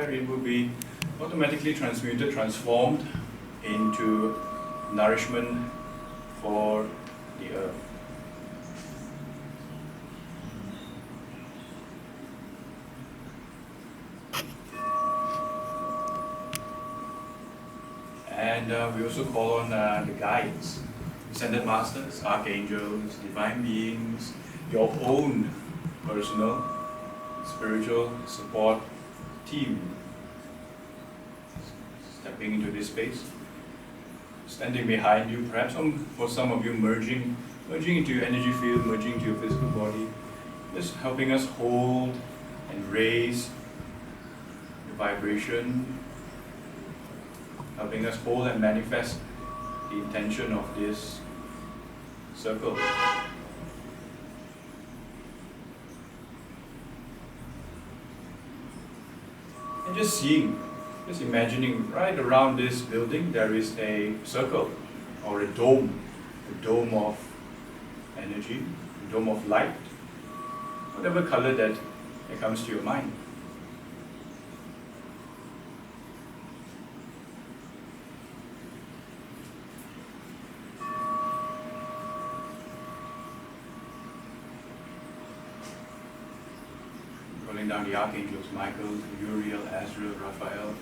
where it will be automatically transmuted, transformed into nourishment for the earth. And we also call on the guides, ascended masters, archangels, divine beings, your own personal spiritual support team, stepping into this space, standing behind you, perhaps for some of you merging into your energy field, merging into your physical body, just helping us hold and raise the vibration, helping us hold and manifest the intention of this circle. And just imagining right around this building there is a circle or a dome of energy, a dome of light, whatever color that comes to your mind. Calling down the archangels Michael, Uriel, Azrael, Raphael,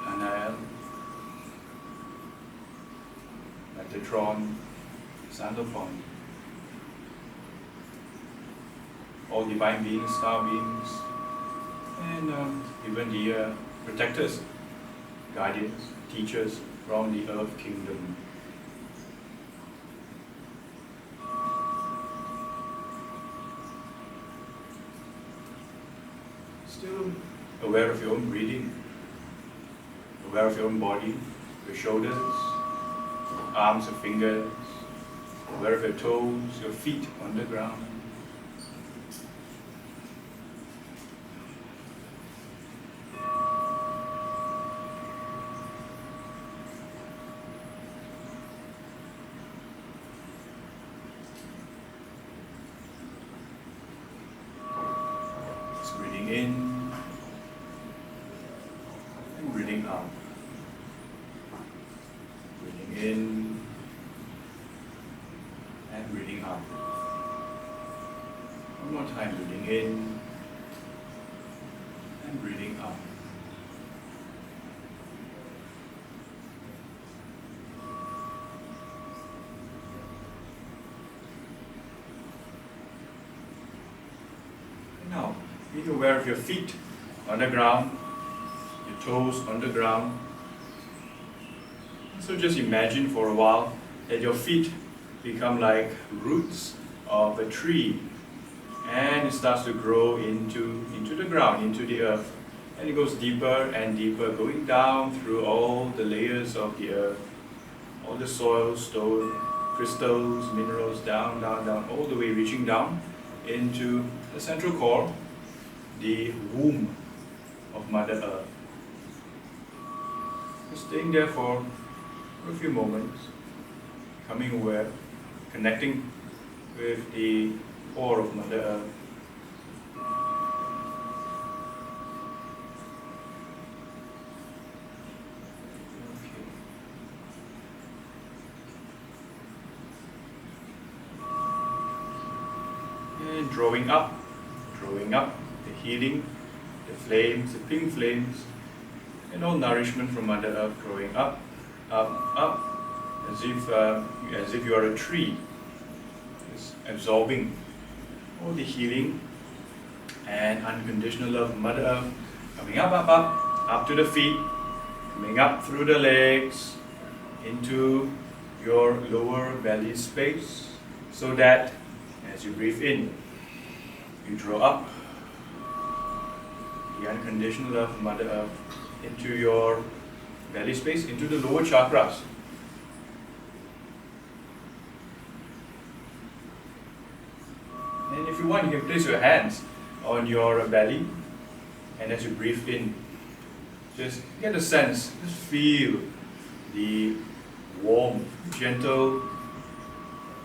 Anael, Metatron, Sandalphon, all divine beings, star beings, and even the protectors, guardians, teachers from the earth kingdom. Still aware of your own breathing, aware of your own body, your shoulders, arms and fingers, aware of your toes, your feet on the ground. Just breathing in and breathing out. Breathing in and breathing out. One more time, breathing in and breathing out. And now, being aware of your feet on the ground, your toes on the ground. So just imagine for a while that your feet become like roots of a tree, and it starts to grow into the ground, into the earth, and it goes deeper and deeper, going down through all the layers of the earth, all the soil, stone, crystals, minerals, down, all the way reaching down into the central core, the womb of Mother Earth. Just staying there for a few moments, becoming aware, connecting with the core of Mother Earth. Okay. And drawing up the healing, the flames, the pink flames, and all nourishment from Mother Earth growing up, as if you are a tree, just absorbing all the healing and unconditional love of Mother Earth, coming up to the feet, coming up through the legs, into your lower belly space, so that as you breathe in, you draw up the unconditional love of Mother Earth into your belly space, into the lower chakras. And if you want, you can place your hands on your belly, and as you breathe in, just get a sense, just feel the warm, gentle,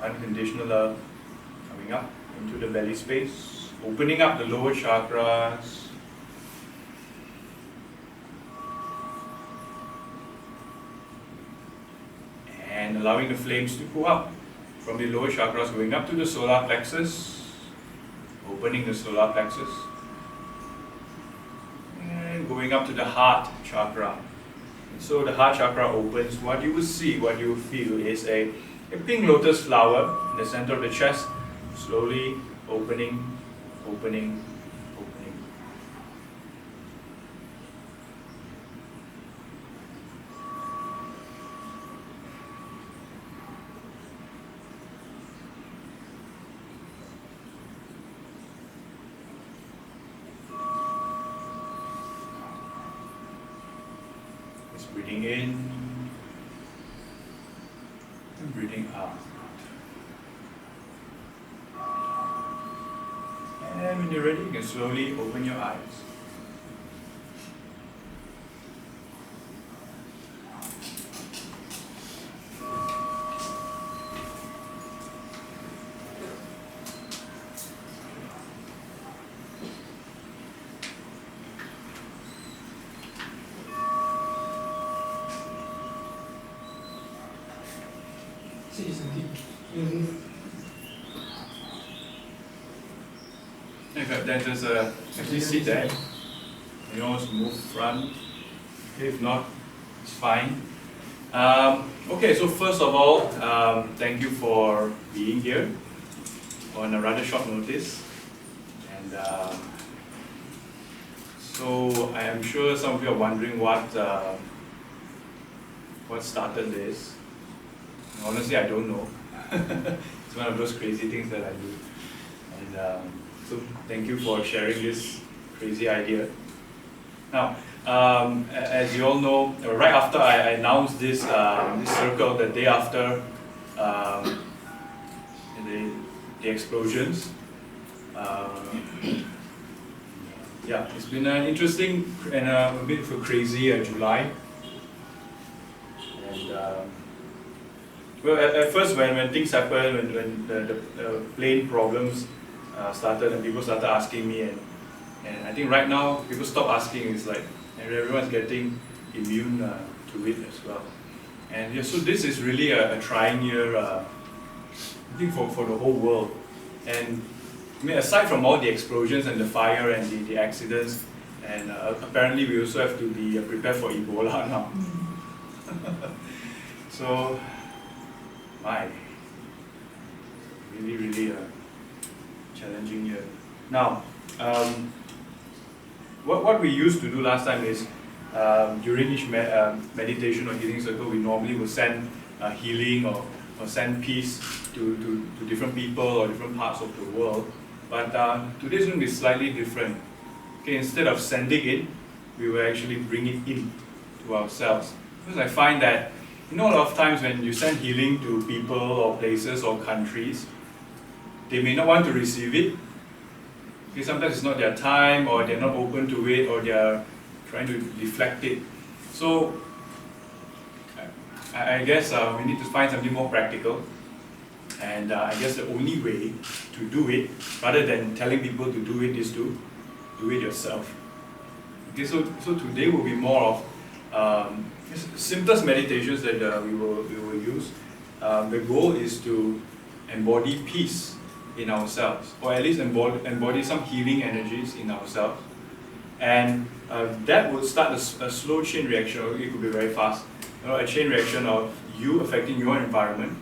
unconditional love coming up into the belly space, opening up the lower chakras, allowing the flames to go up from the lower chakras, going up to the solar plexus, opening the solar plexus, and going up to the heart chakra. And so the heart chakra opens. What you will see, what you will feel is a pink lotus flower in the center of the chest, slowly opening, opening, opening. Just breathing in and breathing out. And when you're ready, you can slowly open your eyes. There's a actually sit there. You know, move front. Okay, if not, it's fine. Okay, so first of all, thank you for being here on a rather short notice. And so I am sure some of you are wondering what started this. Honestly, I don't know. It's one of those crazy things that I do. And so thank you for sharing this crazy idea. Now, as you all know, right after I announced this circle, the day after the explosions, yeah, it's been an interesting and a bit of a crazy July. And well, at first when things happened, when the plane problems started and people started asking me, and I think right now people stop asking. It's like everyone's getting immune to it as well. And yeah, so this is really a trying year, I think for the whole world. And I mean, aside from all the explosions and the fire and the accidents, and apparently we also have to be prepared for Ebola now. So, really a challenging year. Now, what we used to do last time is during each meditation or healing circle, we normally will send healing or send peace to different people or different parts of the world. But today's going to be slightly different. Okay, instead of sending it, we will actually bring it in to ourselves. Because I find that, you know, a lot of times when you send healing to people or places or countries, they may not want to receive it. Okay, sometimes it's not their time, or they're not open to it, or they're trying to deflect it. So I guess we need to find something more practical. And I guess the only way to do it, rather than telling people to do it, is to do it yourself. Okay, so today will be more of simplest meditations that we will use. The goal is to embody peace in ourselves, or at least embody some healing energies in ourselves. And that will start a slow chain reaction, or it could be very fast. You know, a chain reaction of you affecting your environment,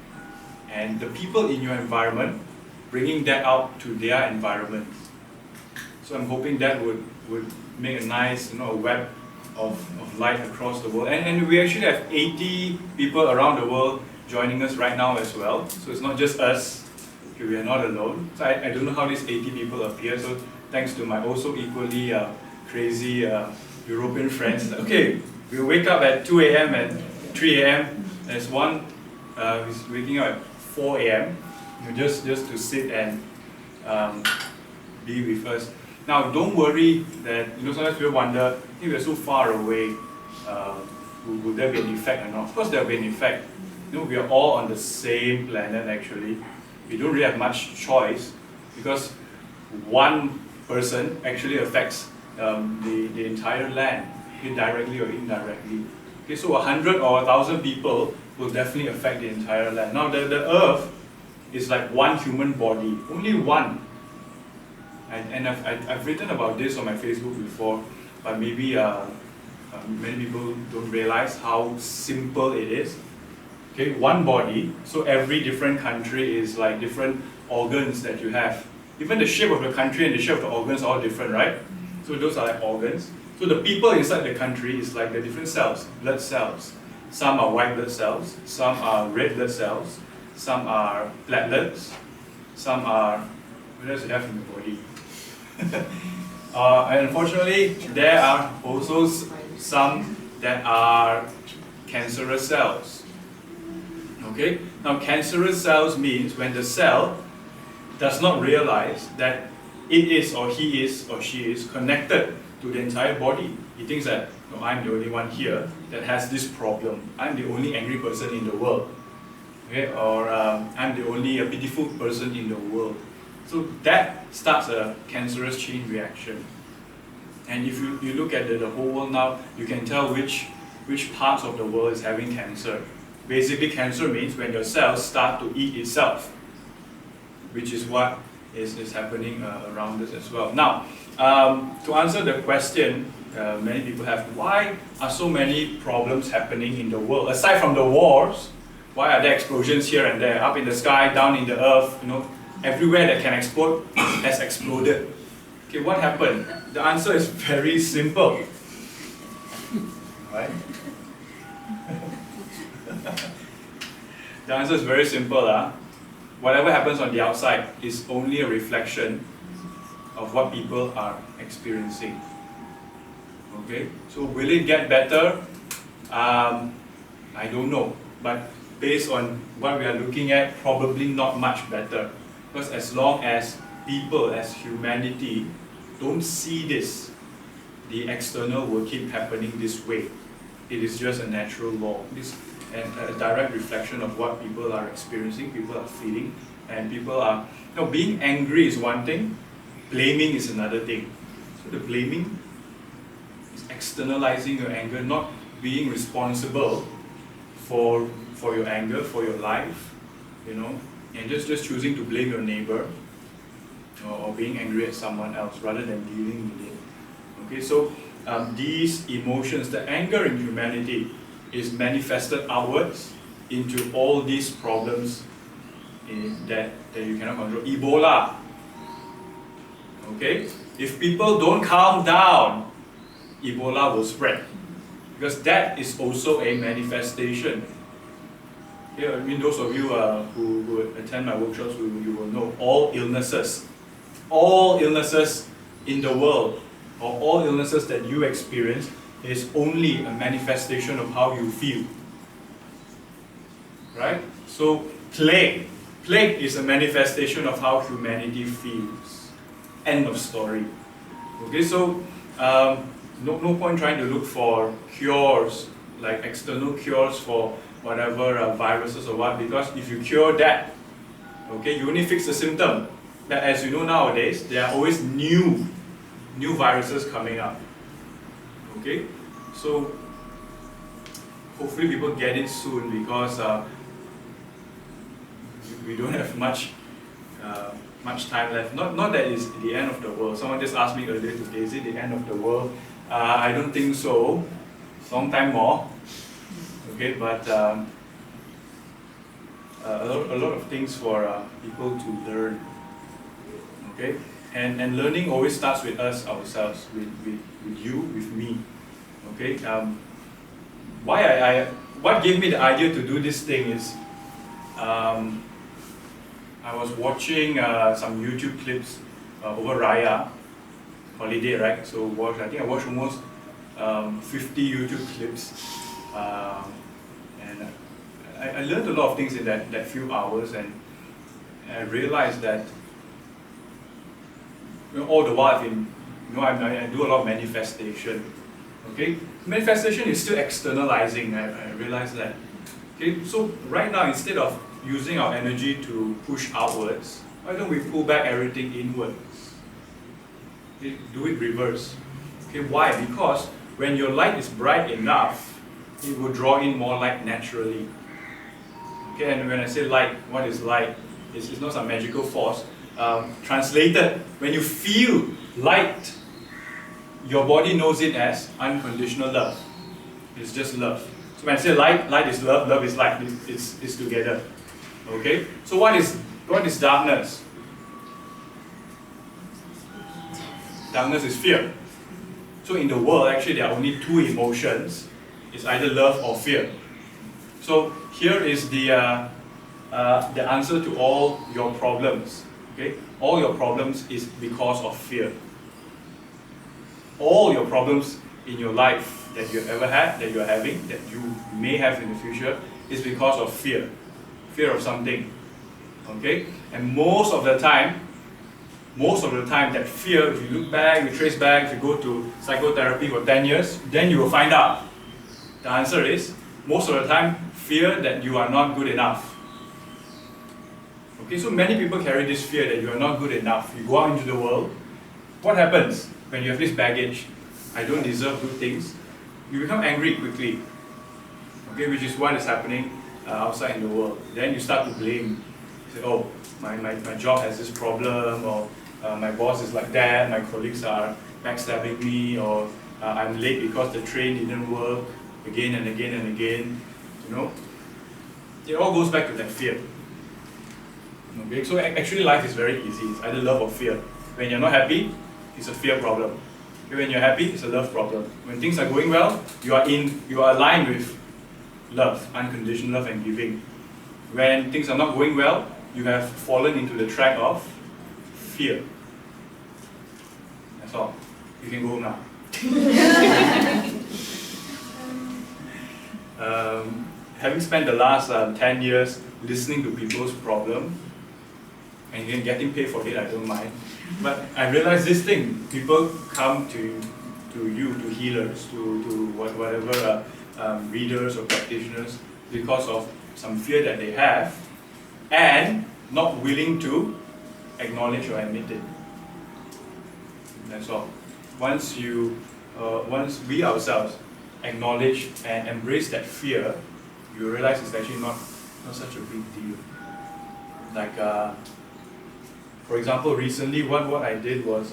and the people in your environment bringing that out to their environment. So I'm hoping that would make a nice, a web of light across the world. And we actually have 80 people around the world joining us right now as well. So it's not just us. Okay, we are not alone. So I don't know how these 80 people appear. So thanks to my also equally crazy European friends. Okay, we wake up at 2 a.m. and 3 a.m. There's one who's waking up at 4 a.m. Just to sit and be with us. Now, don't worry that, sometimes people wonder, if we're so far away, would there be an effect or not? Of course there will be an effect. We are all on the same planet actually. We don't really have much choice, because one person actually affects the entire land, directly or indirectly. Okay, so 100 or 1,000 people will definitely affect the entire land. Now the earth is like one human body, only one. And I've written about this on my Facebook before, but maybe many people don't realize how simple it is. Okay, one body, so every different country is like different organs that you have. Even the shape of the country and the shape of the organs are all different, right? So those are like organs. So the people inside the country is like the different cells, blood cells. Some are white blood cells, some are red blood cells, some are platelets, some are, what else do you have in the body? And unfortunately, there are also some that are cancerous cells. Okay? Now cancerous cells means when the cell does not realize that it is or he is or she is connected to the entire body. He thinks that, no, I'm the only one here that has this problem. I'm the only angry person in the world. Okay? Or I'm the only pitiful person in the world. So that starts a cancerous chain reaction. And if you look at the whole world now, you can tell which parts of the world is having cancer. Basically, cancer means when your cells start to eat itself, which is what is happening around us as well. Now, to answer the question many people have, why are so many problems happening in the world? Aside from the wars, why are there explosions here and there, up in the sky, down in the earth, everywhere that can explode has exploded. Okay, what happened? The answer is very simple. Right? The answer is very simple. Whatever happens on the outside is only a reflection of what people are experiencing. Okay, so will it get better? I don't know, but based on what we are looking at, probably not much better. Because as long as people, as humanity, don't see this, the external will keep happening this way. It is just a natural law. This a direct reflection of what people are experiencing, people are feeling, and people are, being angry is one thing, blaming is another thing. So the blaming is externalizing your anger, not being responsible for your anger, for your life, and just choosing to blame your neighbor or being angry at someone else rather than dealing with it. Okay, so these emotions, the anger in humanity is manifested outwards into all these problems that you cannot control. Ebola. Okay, if people don't calm down, Ebola will spread, because that is also a manifestation. Yeah, I mean, those of you who attend my workshops, you will know all illnesses in the world, or all illnesses that you experience, is only a manifestation of how you feel. Right? So, plague is a manifestation of how humanity feels. End of story. Okay, so no point trying to look for cures, like external cures for whatever viruses or what, because if you cure that, okay, you only fix the symptom. But as you know nowadays, there are always new viruses coming up. Okay, so hopefully people get it soon, because we don't have much time left. Not that it's the end of the world. Someone just asked me earlier today, is it the end of the world? I don't think so. Long time more. Okay, but a lot of things for people to learn. Okay, and learning always starts with us ourselves, with you, with me. Okay, what gave me the idea to do this thing is, I was watching some YouTube clips over Raya holiday, right? So I think I watched almost 50 YouTube clips, and I learned a lot of things in that few hours, and I realized that all the while I do a lot of manifestation. Okay, manifestation is still externalizing. I realized that. Okay, so right now, instead of using our energy to push outwards, why don't we pull back everything inwards? Okay, do it reverse. Okay, why? Because when your light is bright enough, it will draw in more light naturally. Okay, and when I say light, what is light? It's not some magical force. Translated, when you feel light, your body knows it as unconditional love. It's just love. So when I say light, light is love, love is light. It's together. Okay? So what is darkness? Darkness is fear. So in the world, actually, there are only two emotions. It's either love or fear. So here is the answer to all your problems. Okay? All your problems is because of fear. All your problems in your life that you've ever had, that you're having, that you may have in the future, is because of fear. Fear of something. Okay? And most of the time, that fear, if you look back, you trace back, if you go to psychotherapy for 10 years, then you will find out. The answer is, most of the time, fear that you are not good enough. Okay, so many people carry this fear that you are not good enough. You go out into the world, what happens when you have this baggage? I don't deserve good things. You become angry quickly. Okay, which is what is happening outside in the world. Then you start to blame. You say, oh, my job has this problem, or my boss is like that, my colleagues are backstabbing me, or I'm late because the train didn't work, again and again and again. You know, it all goes back to that fear. Okay, so actually life is very easy. It's either love or fear. When you're not happy, it's a fear problem. Okay, when you're happy, it's a love problem. When things are going well, you are aligned with love, unconditional love and giving. When things are not going well, you have fallen into the trap of fear. That's all. You can go home now. Having spent the last 10 years listening to people's problem, and then getting paid for it, I don't mind. But I realized this thing: people come to you, to healers, to whatever readers or practitioners, because of some fear that they have, and not willing to acknowledge or admit it. That's all. Once we ourselves acknowledge and embrace that fear, you realize it's actually not such a big deal. Like, for example, recently what I did was,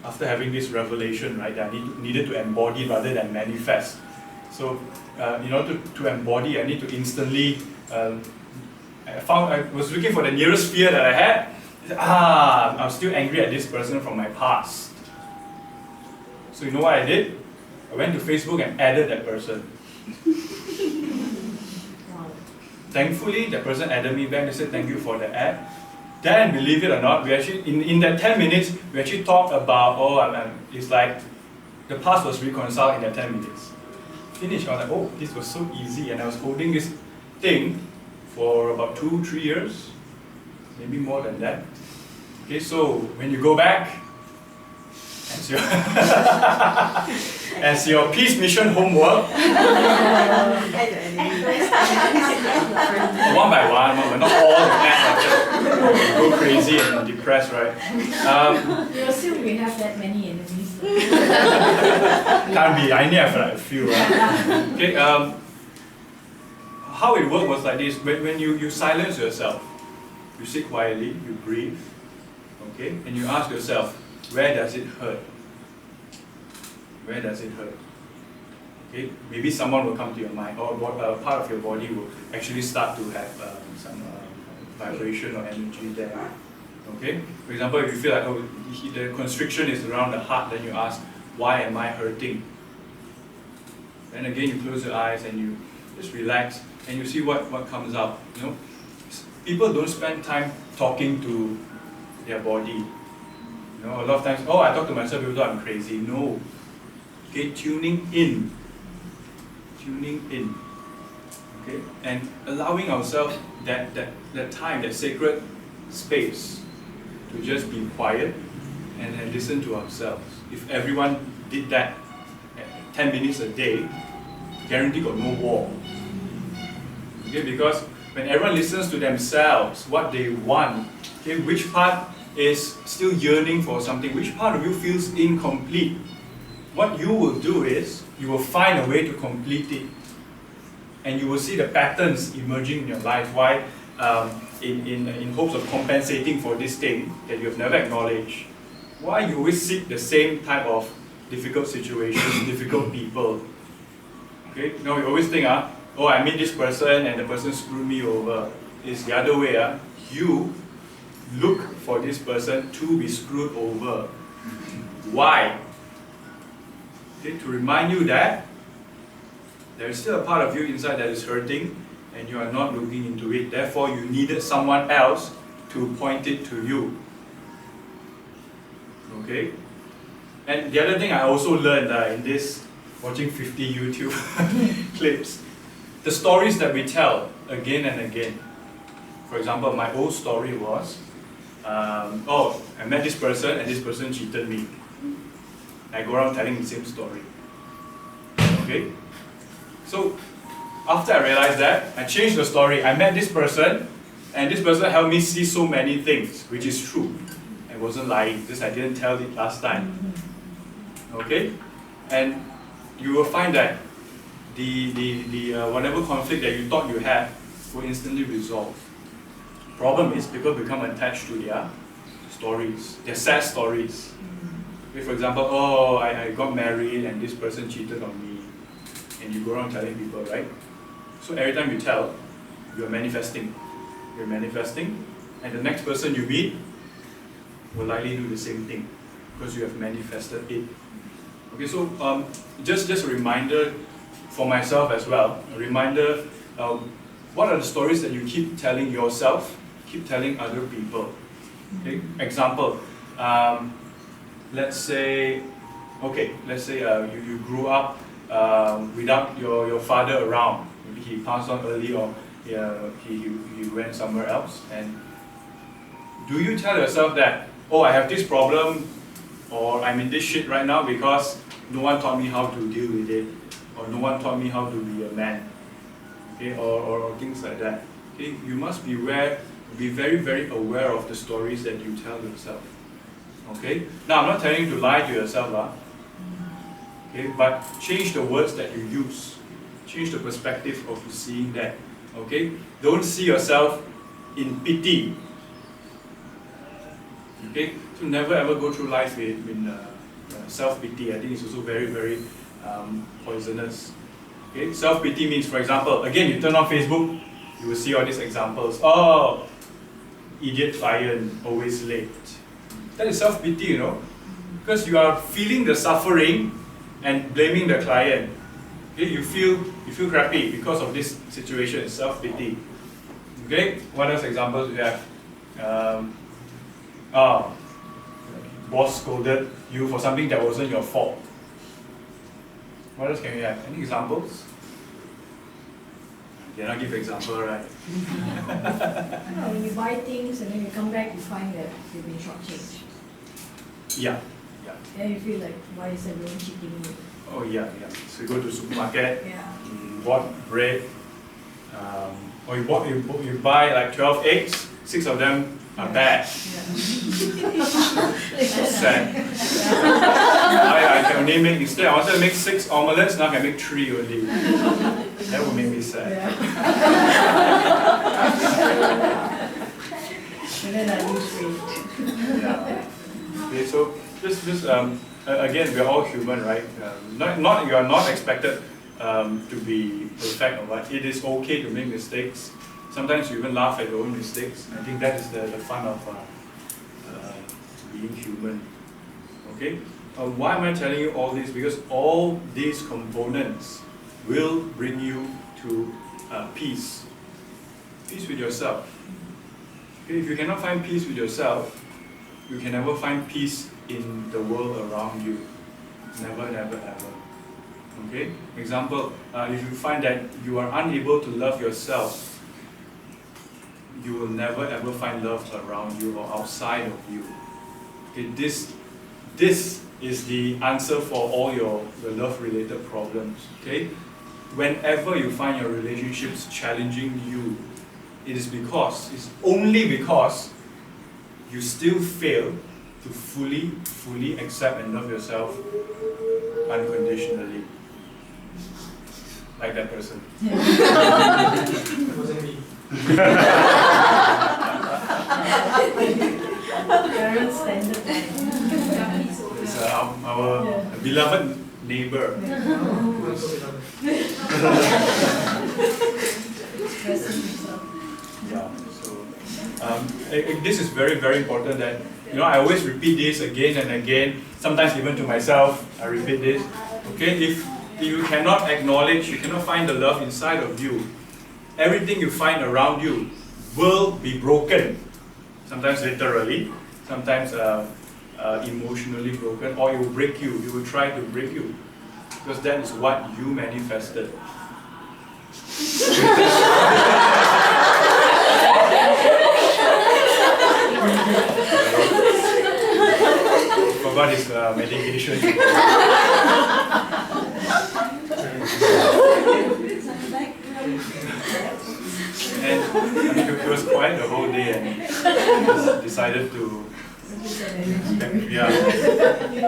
after having this revelation, right, that I needed to embody rather than manifest. So, in order to embody, I need to instantly, I was looking for the nearest fear that I had. I'm still angry at this person from my past. So you know what I did? I went to Facebook and added that person. Thankfully, that person added me back. They said, thank you for the ad. Then, believe it or not, we actually, in that 10 minutes, we actually talked about, it's like, the past was reconciled in that 10 minutes. Finished, I was like, oh, this was so easy. And I was holding this thing for about 2-3 years, maybe more than that. Okay, so when you go back, as your peace mission homework, one by one, not all the math, go crazy and depressed, right? You assume we have that many enemies. Can't be, I only have like a few, right? Okay, how it worked was like this: when you silence yourself, you sit quietly, you breathe, okay, and you ask yourself, where does it hurt? Where does it hurt? Okay, maybe someone will come to your mind, or part of your body will actually start to have some vibration or energy there. Okay, for example, if you feel like the constriction is around the heart, then you ask, why am I hurting? Then again, you close your eyes and you just relax, and you see what comes out. You know, people don't spend time talking to their body. You know, a lot of times, oh, I talk to myself, people thought I'm crazy. No. Okay, tuning in. Okay, and allowing ourselves that time, that sacred space to just be quiet and listen to ourselves. If everyone did that 10 minutes a day, guarantee got no war. Okay, because when everyone listens to themselves, what they want, okay, which part is still yearning for something, which part of you feels incomplete, what you will do is, you will find a way to complete it. And you will see the patterns emerging in your life. Why? In hopes of compensating for this thing that you have never acknowledged. Why you always seek the same type of difficult situations, difficult people. Okay? You always think, oh, I meet this person and the person screwed me over. It's the other way. You look for this person to be screwed over. Why? Okay? To remind you that there is still a part of you inside that is hurting and you are not looking into it. Therefore, you needed someone else to point it to you. Okay? And the other thing I also learned in this, watching 50 YouTube clips, the stories that we tell again and again. For example, my old story was, oh, I met this person and this person cheated me. I go around telling the same story. Okay? So, after I realized that, I changed the story. I met this person, and this person helped me see so many things, which is true. I wasn't lying, just I didn't tell it last time. Okay? And you will find that the whatever conflict that you thought you had will instantly resolve. Problem is, people become attached to their stories, their sad stories. Okay, for example, oh, I got married and this person cheated on me. And you go around telling people, right? So every time you tell, you're manifesting. You're manifesting, and the next person you meet will likely do the same thing because you have manifested it. Okay, so just a reminder for myself as well. A reminder, what are the stories that you keep telling yourself, keep telling other people? Okay, example, let's say you grew up without your father around. Maybe he passed on early, or he went somewhere else. And do you tell yourself that, oh, I have this problem, or I'm in this shit right now because no one taught me how to deal with it, or no one taught me how to be a man, okay, or things like that. Okay, you must be very, very aware of the stories that you tell yourself. Okay, now I'm not telling you to lie to yourself, okay, but change the words that you use, change the perspective of seeing that. Okay, don't see yourself in pity. Okay, so never ever go through life in self-pity. I think it's also very, very poisonous. Okay, self-pity means, for example, again, you turn on Facebook, you will see all these examples. Oh, idiot client, always late. That is self-pity, because you are feeling the suffering and blaming the client. Okay, you feel crappy because of this situation. It's self-pity. Okay, what else examples we have? Boss scolded you for something that wasn't your fault. What else can we have? Any examples? Did I give an example, right? When you buy things and then you come back, you find that you've been shortchanged. Yeah. Then you feel like, why is everyone cheating me? Oh yeah. So you go to the supermarket, Yeah. you bought bread, or you buy like 12 eggs, 6 of them are bad. Yeah. So sad. I can only make, instead I wanted to make 6 omelets, now I can make 3 only. That would make me sad. And then I lose weight. Yeah. Okay, so just again, we are all human, right? You are not expected to be perfect or what. It is okay to make mistakes. Sometimes you even laugh at your own mistakes. I think that is the fun of being human. Okay? Why am I telling you all this? Because all these components will bring you to peace. Peace with yourself. Okay? If you cannot find peace with yourself, you can never find peace in the world around you. Never, never, ever. Okay? Example, if you find that you are unable to love yourself, you will never ever find love around you or outside of you. Okay, this is the answer for all your love-related problems. Okay? Whenever you find your relationships challenging you, it's only because you still fail to fully accept and love yourself unconditionally. Like that person. It wasn't me. Parents standard. It's our beloved neighbor. Expressing himself. Yeah. So this is very, very important. That I always repeat this again and again. Sometimes even to myself, I repeat this. Okay, if you cannot acknowledge, you cannot find the love inside of you, everything you find around you will be broken. Sometimes literally, sometimes emotionally broken, or it will break you. It will try to break you, because that is what you manifested. Forgot his medication. And it was quiet the whole day, and just decided to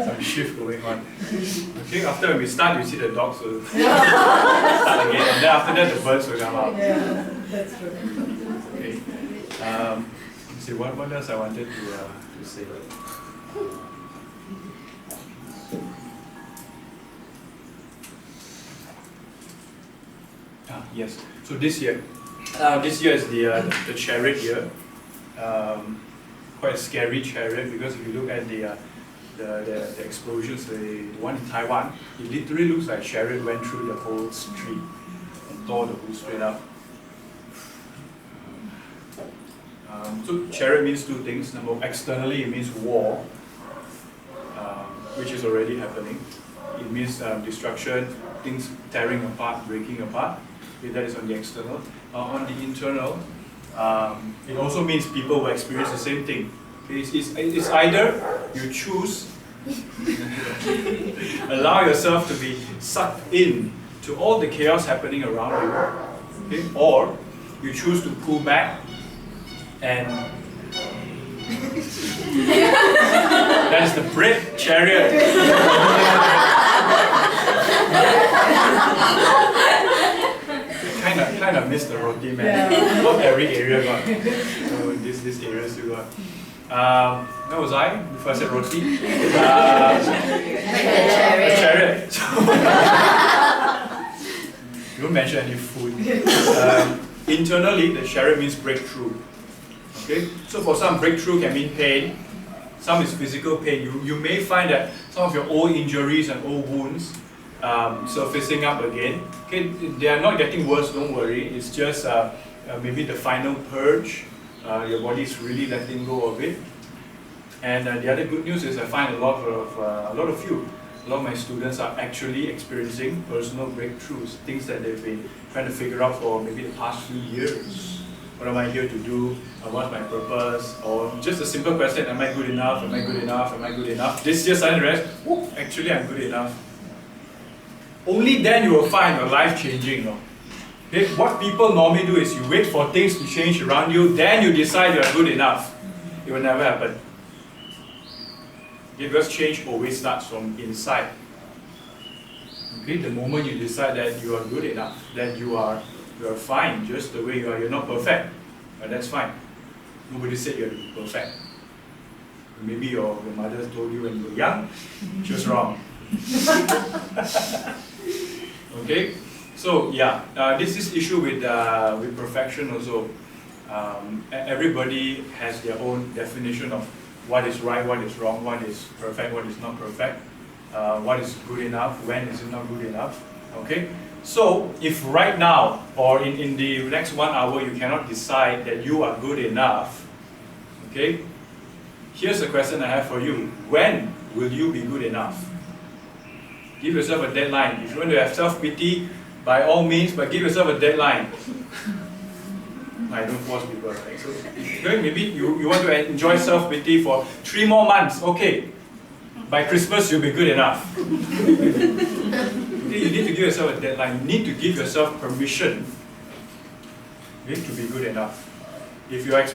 some shift going on. Okay, after we start, you see the dogs will start again, and then after that the birds will come out. Yeah, that's true. Okay. Let's see what else I wanted to say. Yes. So this year is the chariot year. Quite a scary chariot, because if you look at the explosions, the one in Taiwan, it literally looks like a chariot went through the whole street and tore the whole street up. So chariot means two things. Number one, externally it means war, which is already happening. It means destruction, things tearing apart, breaking apart. Okay, that is on the external. On the internal, it also means people will experience the same thing. Okay, it's either you choose allow yourself to be sucked in to all the chaos happening around you, okay? Or you choose to pull back and that is the bread chariot. Kind of missed the roti, man. Yeah. Not every area got. This area still got. Where was I before I said roti? Chariot. You don't mention any food. Internally, the chariot means breakthrough. Okay, so for some, breakthrough can mean pain. Some is physical pain. You may find that some of your old injuries and old wounds surfacing up again. Okay, they are not getting worse, don't worry. It's just maybe the final purge. Your body is really letting go of it. And the other good news is I find a lot of my students are actually experiencing personal breakthroughs, things that they've been trying to figure out for maybe the past few years. What am I here to do? What's my purpose? Or just a simple question, am I good enough? Am I good enough? Am I good enough? This year suddenly realize, actually I'm good enough. Only then you will find your life changing. No? Okay? What people normally do is you wait for things to change around you, then you decide you are good enough. It will never happen. Okay? Because change always starts from inside. Okay? The moment you decide that you are good enough, that you are fine just the way you are, you're not perfect, but that's fine. Nobody said you have to be perfect. Maybe your mother told you when you were young, she was wrong. Okay, so yeah, this is issue with perfection also. Everybody has their own definition of what is right, what is wrong, what is perfect, what is not perfect, what is good enough, when is it not good enough. Okay, so if right now or in the next 1 hour you cannot decide that you are good enough, okay, here's the question I have for you. When will you be good enough? Give yourself a deadline. If you want to have self-pity, by all means, but give yourself a deadline. I don't force people, right? So maybe you want to enjoy self-pity for 3 more months. Okay, by Christmas you'll be good enough. Okay, you need to give yourself a deadline. You need to give yourself permission, okay, to be good enough. If you are